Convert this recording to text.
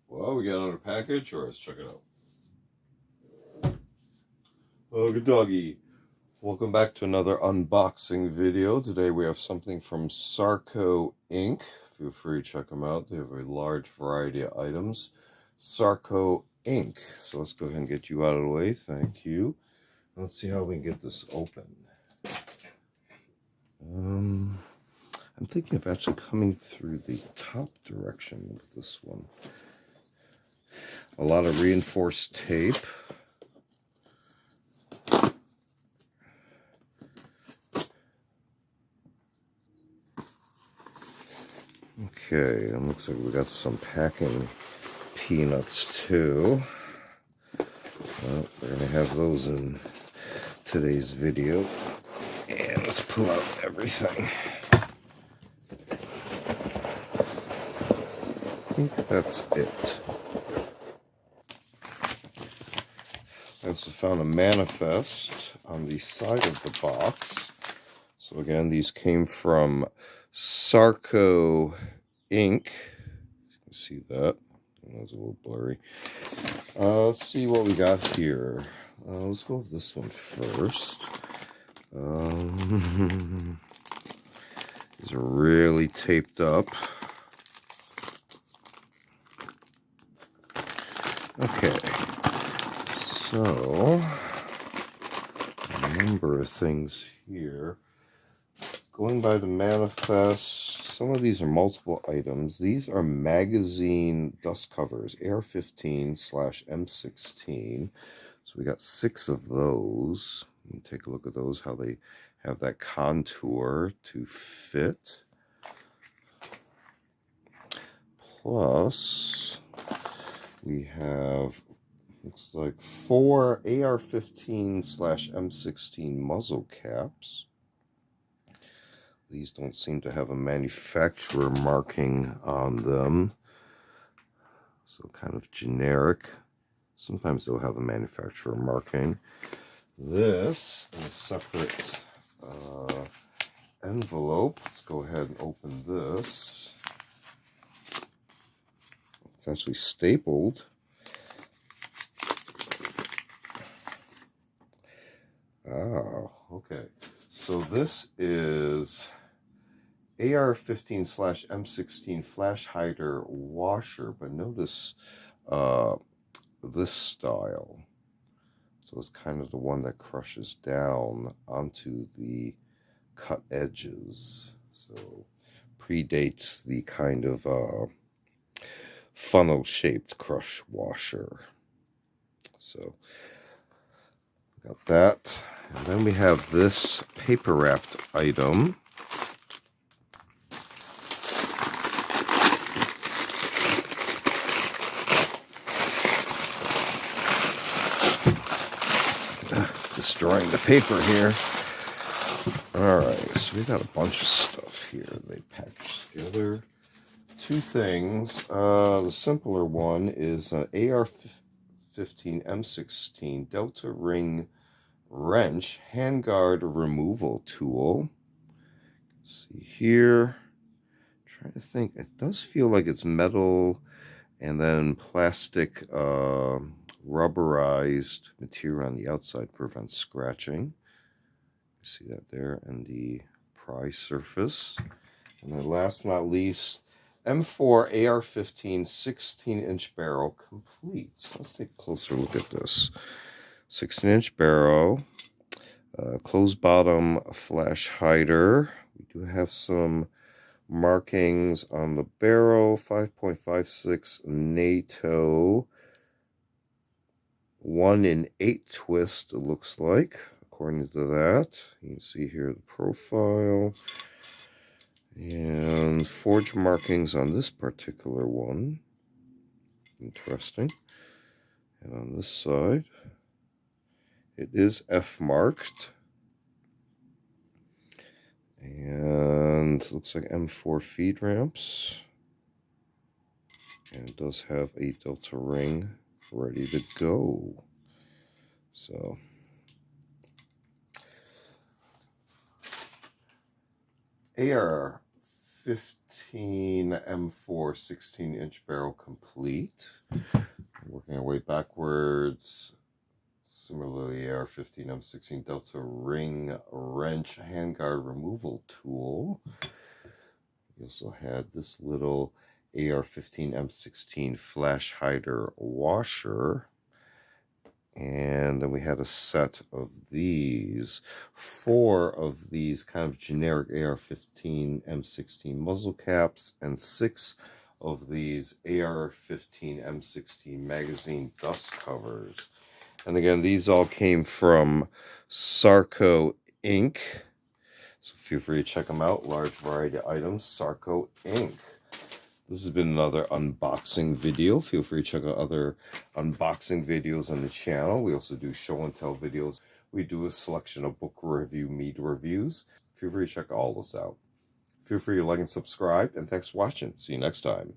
Well, we got another package, or let's check it out. Oh, good doggy. Welcome back to another unboxing video. Today we have something from SARCO Inc. Feel free to check them out. They have a large variety of items. SARCO Inc. So let's go ahead and get you out of the way. Thank you. Let's see how we can get this open. I'm thinking of actually coming through the top direction with this one. A lot of reinforced tape. Okay, it looks like we got some packing peanuts too. Well, we're going to have those in today's video. And let's pull out everything. I think that's it. I also found a manifest on the side of the box. So again, these came from SARCO Inc. You can see that. That's a little blurry. Let's see what we got here. Let's go with this one first. These are really taped up. Okay, so a number of things here. Going by the manifest, some of these are multiple items. These are magazine dust covers, AR15/M16. So we got 6 of those. You can take a look at those, how they have that contour to fit. Plus, we have, looks like 4 AR15/M16 muzzle caps. These don't seem to have a manufacturer marking on them, so kind of generic. Sometimes they'll have a manufacturer marking. This is a separate envelope. Let's go ahead and open this. It's actually stapled. Oh, okay. So this is AR15/M16 flash hider washer, but notice this style. So it's kind of the one that crushes down onto the cut edges. So predates the kind of funnel-shaped crush washer. So got that. And then we have this paper wrapped item. Destroying the paper here. Alright, so we got a bunch of stuff here they packaged together. 2 things. The simpler one is an AR15/M16 Delta Ring wrench handguard removal tool. See here. Trying to think. It does feel like it's metal and then plastic rubberized material on the outside prevents scratching. See that there, and the pry surface. And then last but not least, M4 AR15 16-inch barrel complete. So let's take a closer look at this. 16-inch barrel, closed bottom flash hider. We do have some markings on the barrel, 5.56 NATO, 1 in 8 twist, it looks like, according to that. You can see here the profile. And forge markings on this particular one. Interesting. And on this side, it is F marked. And looks like M4 feed ramps. And it does have a Delta ring ready to go. So AR AR15 M4 16-inch barrel complete. Working our way backwards. Similarly, AR15 M16 Delta ring wrench handguard removal tool. We also had this little AR15 M16 flash hider washer. And then we had a set of these, 4 of these kind of generic AR15 M16 muzzle caps, and 6 of these AR15 M16 magazine dust covers. And again, these all came from SARCO Inc. So feel free to check them out. Large variety of items, SARCO Inc. This has been another unboxing video. Feel free to check out other unboxing videos on the channel. We also do show and tell videos. We do a selection of book review, meat reviews. Feel free to check all those out. Feel free to like and subscribe, and thanks for watching. See you next time.